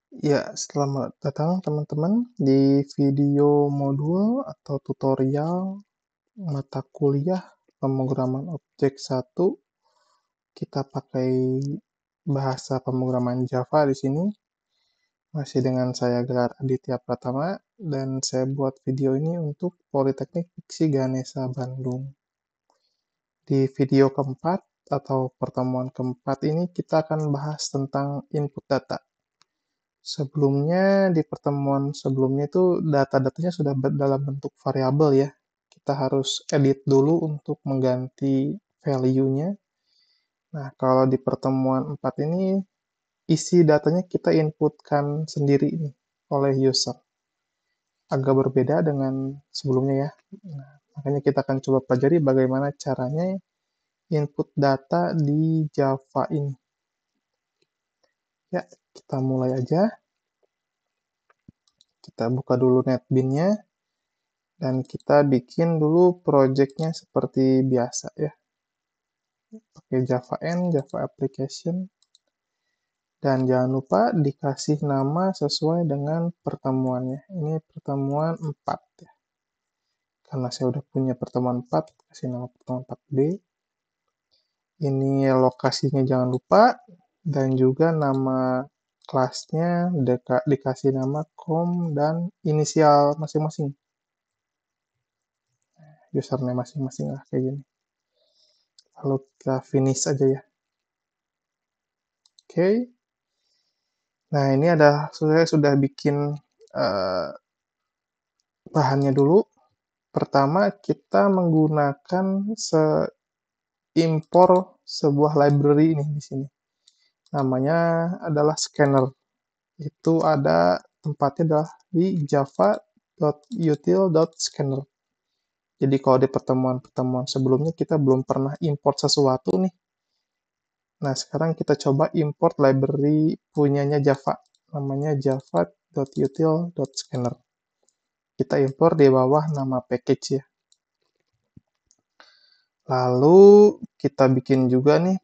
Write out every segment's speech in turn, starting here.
Ya, selamat datang teman-teman di video modul atau tutorial mata kuliah pemrograman objek 1. Kita pakai bahasa pemrograman Java di sini. Masih dengan saya Gelar Aditya Pratama dan saya buat video ini untuk Politeknik Fiksi Ganesha Bandung. Di video keempat atau pertemuan keempat ini kita akan bahas tentang input data. Sebelumnya, di pertemuan sebelumnya itu data-datanya sudah dalam bentuk variabel ya. Kita harus edit dulu untuk mengganti value-nya. Nah, kalau di pertemuan 4 ini, isi datanya kita inputkan sendiri nih oleh user. Agak berbeda dengan sebelumnya ya. Nah, makanya kita akan coba pelajari bagaimana caranya input data di Java ini. Ya, kita mulai aja. Kita buka dulu NetBeans-nya. Dan kita bikin dulu project-nya seperti biasa ya. Pakai Java N, Java Application. Dan jangan lupa dikasih nama sesuai dengan pertemuannya. Ini pertemuan 4 ya. Karena saya udah punya pertemuan 4, kasih nama pertemuan 4B. Ini lokasinya jangan lupa. Dan juga nama kelasnya dikasih nama com dan inisial masing-masing. Username masing-masing lah kayak gini. Lalu kita finish aja ya. Oke. Nah, ini saya sudah bikin bahannya dulu. Pertama, kita menggunakan impor sebuah library ini di sini. Namanya adalah scanner. Itu ada tempatnya adalah di java.util.scanner. Jadi kalau di pertemuan-pertemuan sebelumnya kita belum pernah import sesuatu nih. Nah, sekarang kita coba import library punyanya Java. Namanya java.util.scanner. Kita impor di bawah nama package ya. Lalu kita bikin juga nih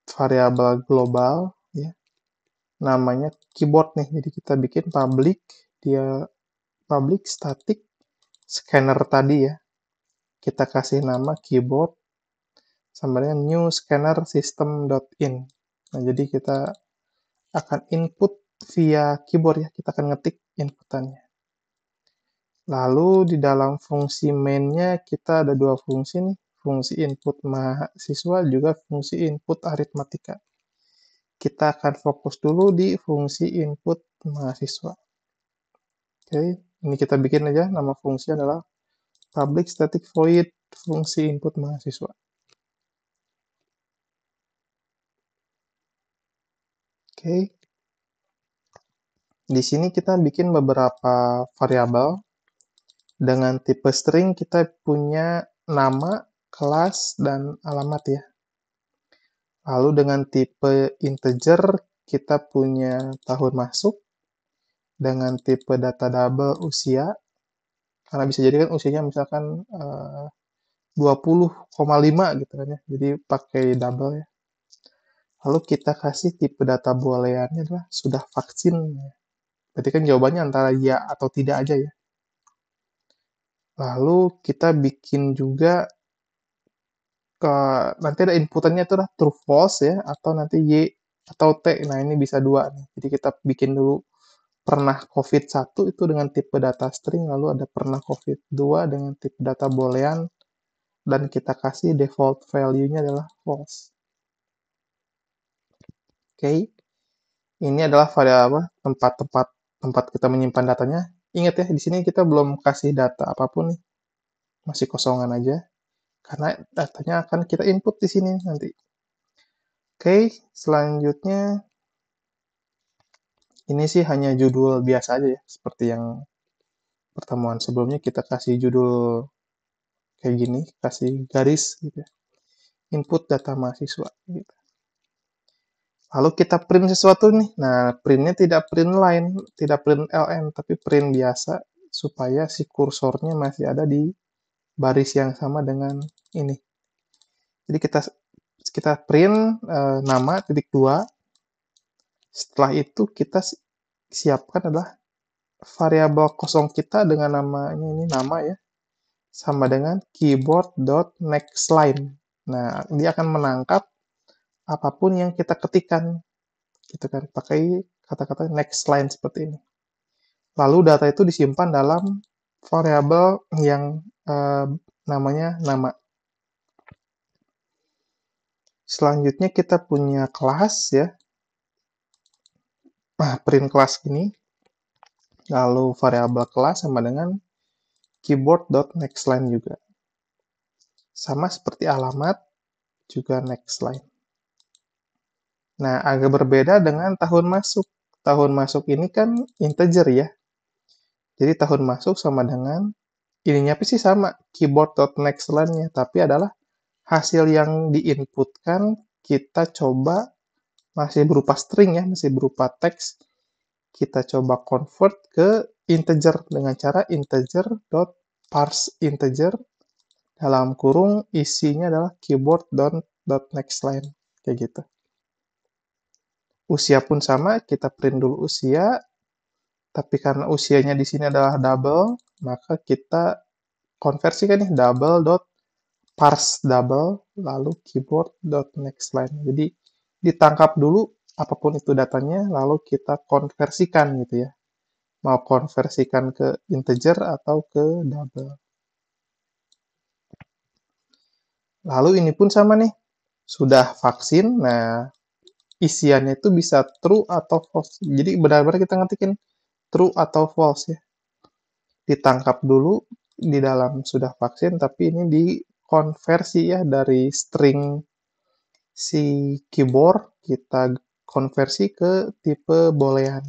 variabel global ya. Namanya keyboard nih. Jadi kita bikin public static scanner tadi ya. Kita kasih nama keyboard sama dengan new scanner system.in. Nah, jadi kita akan input via keyboard ya. Kita akan ngetik inputannya. Lalu di dalam fungsi main-nya kita ada dua fungsi nih. Fungsi input mahasiswa juga fungsi input aritmatika. Kita akan fokus dulu di fungsi input mahasiswa. Oke, ini kita bikin aja. Nama fungsi adalah public static void fungsi input mahasiswa. Oke. Di sini kita bikin beberapa variabel. Dengan tipe string kita punya nama, kelas, dan alamat ya. Lalu dengan tipe integer kita punya tahun masuk. Dengan tipe data double usia. Karena bisa jadi kan usianya misalkan 20,5 gitu kan ya. Jadi pakai double ya. Lalu kita kasih tipe data booleannya adalah sudah vaksin. Berarti kan jawabannya antara ya atau tidak aja ya. Lalu kita bikin juga nanti ada inputannya itu adalah true false ya atau nanti y atau t. Nah, ini bisa dua nih. Jadi kita bikin dulu pernah COVID-1 itu dengan tipe data string, lalu ada pernah COVID-2 dengan tipe data boolean, dan kita kasih default value-nya adalah false. Oke. Ini adalah variabel tempat kita menyimpan datanya. Ingat ya, di sini kita belum kasih data apapun nih. Masih kosongan aja. Karena datanya akan kita input di sini nanti. Oke, selanjutnya ini sih hanya judul biasa aja ya, seperti yang pertemuan sebelumnya kita kasih judul kayak gini, kasih garis gitu ya. Input data mahasiswa gitu. Lalu kita print sesuatu nih. Nah, printnya tidak print line, tidak print ln, tapi print biasa supaya si kursornya masih ada di baris yang sama dengan ini. Jadi kita print nama titik 2. Setelah itu kita siapkan adalah variabel kosong kita dengan namanya ini nama ya, sama dengan keyboard.nextLine. Nah, dia akan menangkap apapun yang kita ketikkan, gitu kan, pakai kata-kata nextLine seperti ini. Lalu data itu disimpan dalam variabel yang namanya nama. Selanjutnya kita punya kelas ya. Print kelas ini. Lalu variabel kelas sama dengan keyboard.nextLine juga. Sama seperti alamat, juga nextLine. Nah, agak berbeda dengan tahun masuk. Tahun masuk ini kan integer ya. Jadi tahun masuk sama dengan, ininya sih sama, keyboard.nextLine-nya, tapi adalah hasil yang diinputkan kita coba masih berupa string ya, masih berupa teks. Kita coba convert ke integer dengan cara integer.parseinteger dalam kurung isinya adalah keyboard.nextLine kayak gitu. Usia pun sama, kita print dulu usia, tapi karena usianya di sini adalah double, maka kita konversikan nih double.parse double lalu keyboard.nextLine. Jadi ditangkap dulu apapun itu datanya, lalu kita konversikan gitu ya. Mau konversikan ke integer atau ke double. Lalu ini pun sama nih, sudah vaksin, nah isiannya itu bisa true atau false. Jadi benar-benar kita ngetikin true atau false ya. Ditangkap dulu di dalam sudah vaksin, tapi ini dikonversi ya dari string si keyboard, kita konversi ke tipe boolean.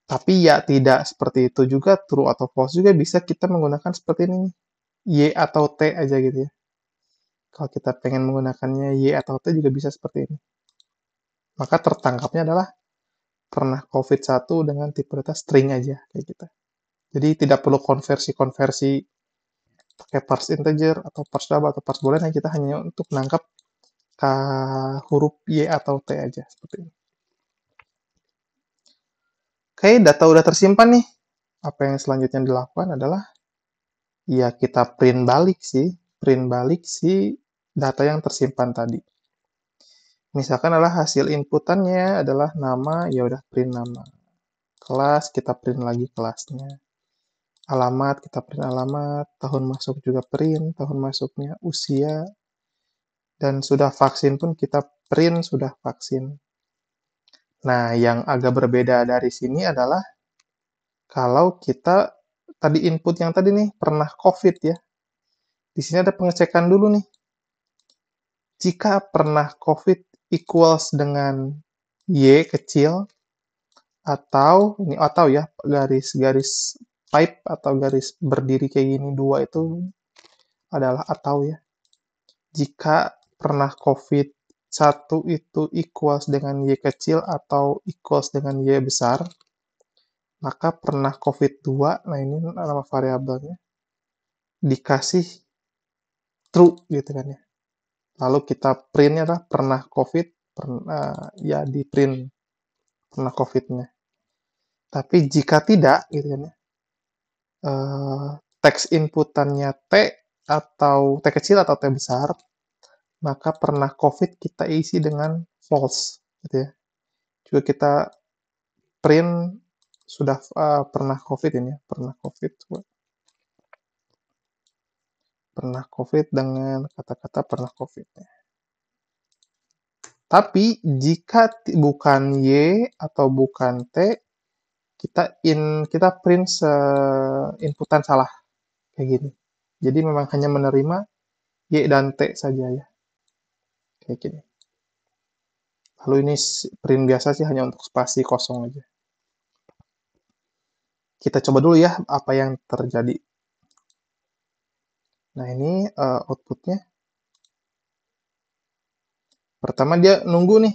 Tapi ya tidak seperti itu juga, true atau false juga bisa kita menggunakan seperti ini, Y atau T aja gitu ya. Kalau kita pengen menggunakannya Y atau T juga bisa seperti ini. Maka tertangkapnya adalah pernah COVID-1 dengan tipe data string aja, kayak gitu. Jadi tidak perlu konversi-konversi pakai parse integer atau parse double atau parse boolean, kita hanya untuk menangkap huruf Y atau T aja, seperti ini. Oke, data udah tersimpan nih. Apa yang selanjutnya dilakukan adalah ya kita print balik si data yang tersimpan tadi. Misalkan adalah hasil inputannya adalah nama, ya udah print nama. Kelas, kita print lagi kelasnya. Alamat, kita print alamat. Tahun masuk juga print, tahun masuknya, usia. Dan sudah vaksin pun kita print sudah vaksin. Nah, yang agak berbeda dari sini adalah kalau kita tadi input yang tadi nih, pernah COVID ya. Di sini ada pengecekan dulu nih. Jika pernah COVID equals dengan Y kecil, atau ya, garis-garis pipe atau garis berdiri kayak gini, dua itu adalah atau ya. Jika pernah COVID 1 itu equals dengan Y kecil atau equals dengan Y besar, maka pernah COVID 2, nah ini nama variabelnya, dikasih true gitu kan ya. Lalu kita printnya adalah pernah COVID, ya di print pernah COVID-nya. Tapi jika tidak, gitu kan ya, teks inputannya T atau T kecil atau T besar, maka pernah COVID kita isi dengan false, gitu ya. Juga kita print sudah pernah COVID ini, pernah COVID, pernah COVID dengan kata-kata pernah COVID. Tapi jika bukan Y atau bukan T, kita print inputan salah kayak gini. Jadi memang hanya menerima Y dan T saja ya. Kayak gini. Lalu ini print biasa sih hanya untuk spasi kosong aja. Kita coba dulu ya apa yang terjadi. Nah, ini outputnya. Pertama dia nunggu nih.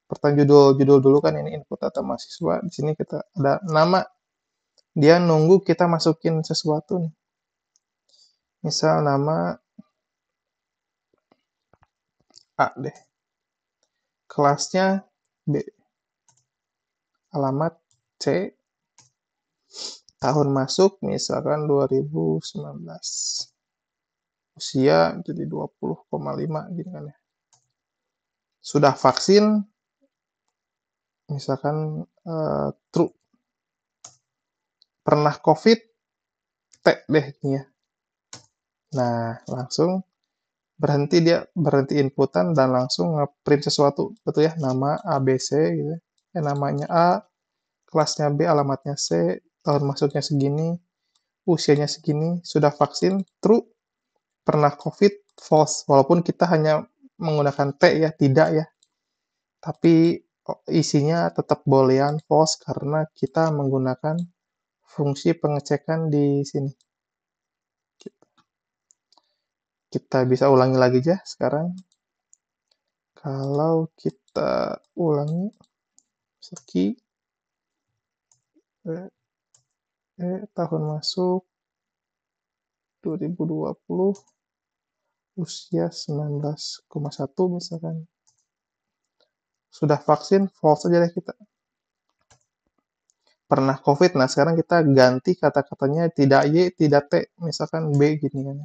Pertama judul dulu kan, ini input data mahasiswa. Di sini kita ada nama. Dia nunggu kita masukin sesuatu nih. Misal nama A deh. Kelasnya B. alamat C, tahun masuk misalkan 2019. Usia jadi 20,5 gitu kan ya. Sudah vaksin misalkan true. Pernah COVID T deh nih ya. Nah, langsung berhenti inputan dan langsung nge-print sesuatu, betul ya, nama ABC gitu. Namanya A, kelasnya B, alamatnya C, tahun masuknya segini, usianya segini, sudah vaksin, true, pernah COVID, false. Walaupun kita hanya menggunakan T ya, tidak ya. Tapi isinya tetap boolean false karena kita menggunakan fungsi pengecekan di sini. Kita bisa ulangi lagi aja sekarang. Kalau kita ulangi, seki, tahun masuk 2020, usia 19,1 misalkan. Sudah vaksin, false aja deh kita. Pernah COVID, nah sekarang kita ganti kata-katanya tidak Y, tidak T, misalkan B gini kan.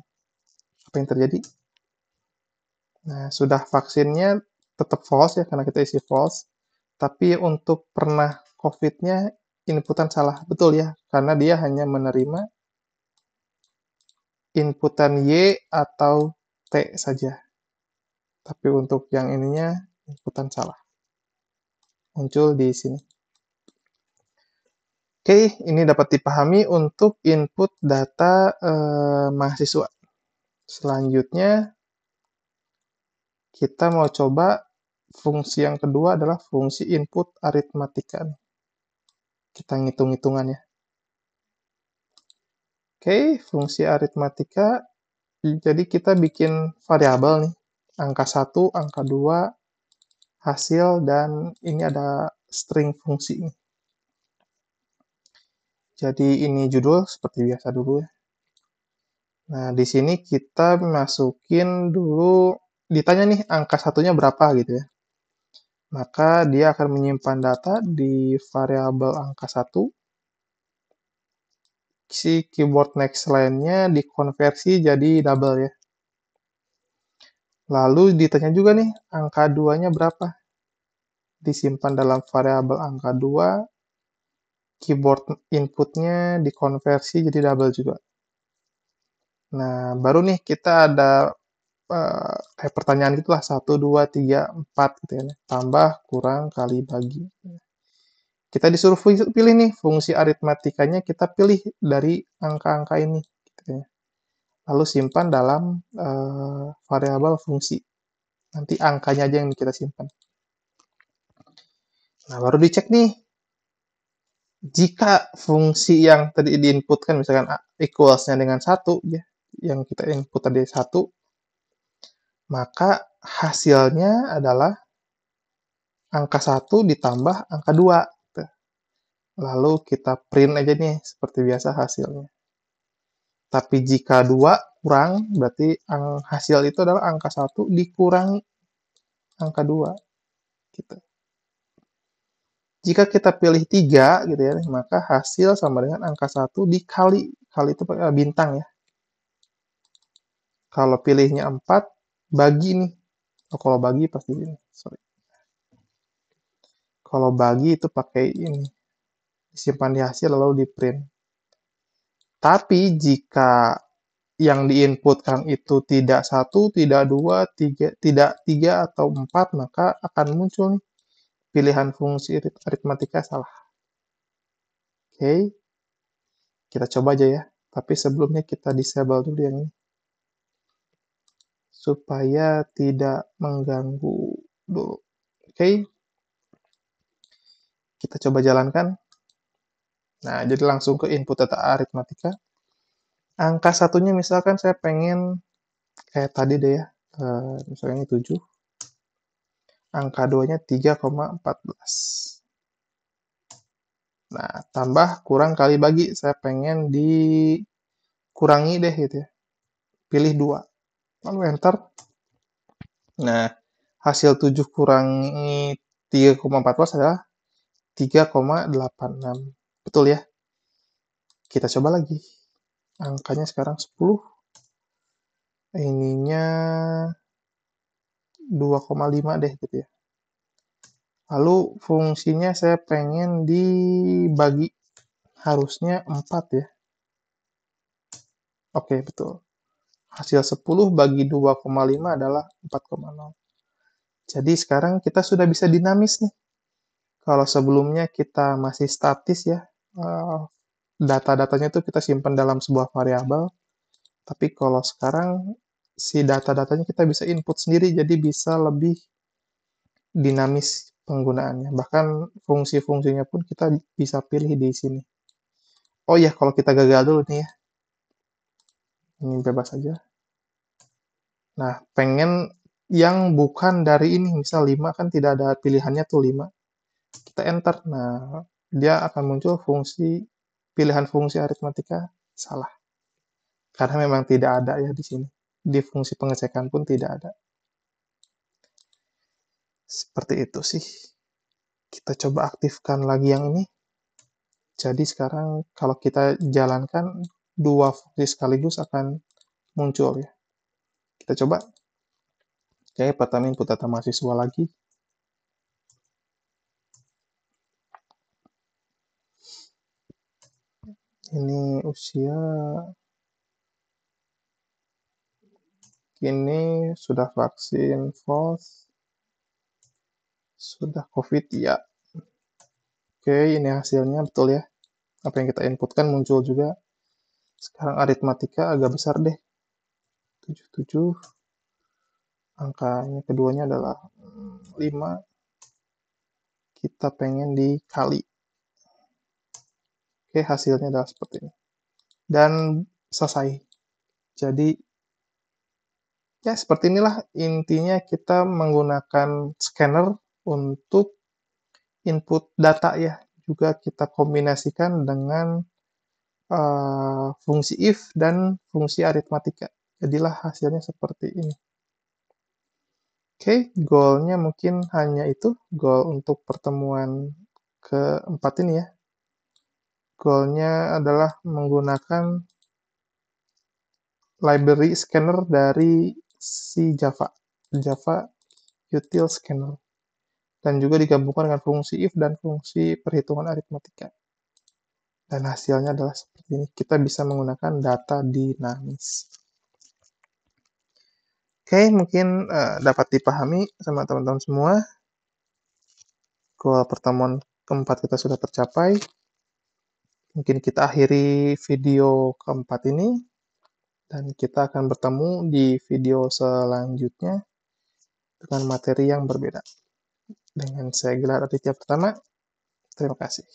Apa yang terjadi? Nah, sudah vaksinnya tetap false ya, karena kita isi false. Tapi untuk pernah COVID-nya, inputan salah. Betul ya, karena dia hanya menerima inputan Y atau T saja. Tapi untuk yang ininya, inputan salah. Muncul di sini. Oke, ini dapat dipahami untuk input data mahasiswa. Selanjutnya, kita mau coba fungsi yang kedua adalah fungsi input aritmatika. Kita ngitung-hitungan ya. Oke, fungsi aritmatika, jadi kita bikin variabel nih. Angka 1, angka 2, hasil, dan ini ada string fungsi nih. Jadi ini judul seperti biasa dulu ya. Nah, di sini kita masukin dulu, ditanya nih angka satunya berapa gitu ya. Maka dia akan menyimpan data di variabel angka 1. Si keyboard next line-nya dikonversi jadi double ya. Lalu ditanya juga nih, angka 2-nya berapa? Disimpan dalam variabel angka 2, keyboard inputnya dikonversi jadi double juga. Nah, baru nih kita ada kayak pertanyaan gitulah, 1, 2, 3, 4 gitu ya. Tambah, kurang, kali, bagi. Kita disuruh pilih nih, fungsi aritmatikanya kita pilih dari angka-angka ini. Gitu ya. Lalu simpan dalam variabel fungsi. Nanti angkanya aja yang kita simpan. Nah, baru dicek nih. Jika fungsi yang tadi diinputkan, misalkan equals-nya dengan 1, ya, yang kita input tadi 1, maka hasilnya adalah angka 1 ditambah angka 2. Lalu kita print aja nih, seperti biasa hasilnya. Tapi jika 2 kurang, berarti hasil itu adalah angka 1 dikurangi angka 2. Gitu. Jika kita pilih 3, gitu ya, maka hasil sama dengan angka 1 dikali. Kali itu pakai bintang ya. Kalau pilihnya 4, bagi nih. Oh, kalau bagi pasti ini. Sorry. Kalau bagi itu pakai ini. Disimpan di hasil lalu di print. Tapi jika yang diinputkan itu tidak 1, tidak 2, tidak 3 atau 4, maka akan muncul nih pilihan fungsi aritmatika salah. Oke, kita coba aja ya. Tapi sebelumnya kita disable dulu yang ini. Supaya tidak mengganggu dulu. Oke, kita coba jalankan. Nah, jadi langsung ke input data aritmatika. Angka satunya misalkan saya pengen kayak tadi deh ya. Misalnya ini 7. Angka 2-nya 3,14. Nah, tambah, kurang, kali, bagi. Saya pengen dikurangi deh gitu ya. Pilih 2. Lalu enter. Nah, hasil 7 kurangi 3,14 adalah 3,86. Betul ya? Kita coba lagi. Angkanya sekarang 10. Ininya 2,5 deh gitu ya. Lalu fungsinya saya pengen dibagi. Harusnya 4 ya. Oke, betul. Hasil 10 bagi 2,5 adalah 4,0. Jadi sekarang kita sudah bisa dinamis nih. Kalau sebelumnya kita masih statis ya, data-datanya itu kita simpan dalam sebuah variabel. Tapi kalau sekarang si data-datanya kita bisa input sendiri, jadi bisa lebih dinamis penggunaannya. Bahkan fungsi-fungsinya pun kita bisa pilih di sini. Oh ya, kalau kita gagal dulu nih ya, ini bebas aja. Nah, pengen yang bukan dari ini, misal 5 kan tidak ada pilihannya tuh 5. Kita enter, nah dia akan muncul fungsi pilihan fungsi aritmatika salah. Karena memang tidak ada ya di sini. Di fungsi pengecekan pun tidak ada. Seperti itu sih. Kita coba aktifkan lagi yang ini. Jadi sekarang kalau kita jalankan, dua fungsi sekaligus akan muncul ya. Kita coba. Oke, pertama input data mahasiswa lagi. Ini usia. Ini sudah vaksin false. Sudah COVID ya. Oke, ini hasilnya betul ya. Apa yang kita inputkan muncul juga. Sekarang aritmatika agak besar deh. 77. Angkanya keduanya adalah 5. Kita pengen dikali. Oke, hasilnya adalah seperti ini. Dan selesai. Jadi, ya seperti inilah intinya kita menggunakan scanner untuk input data ya. Juga kita kombinasikan dengan fungsi if dan fungsi aritmatika. Jadilah hasilnya seperti ini. Oke, goalnya mungkin hanya itu. Goal untuk pertemuan keempat ini ya. Goalnya adalah menggunakan library scanner dari si Java. Java Util Scanner. Dan juga digabungkan dengan fungsi if dan fungsi perhitungan aritmatika. Dan hasilnya adalah seperti ini. Kita bisa menggunakan data dinamis. Oke, mungkin dapat dipahami sama teman-teman semua. Goal pertemuan keempat kita sudah tercapai. Mungkin kita akhiri video keempat ini. Dan kita akan bertemu di video selanjutnya dengan materi yang berbeda. Dengan saya Gilar Aditya Pertama, terima kasih.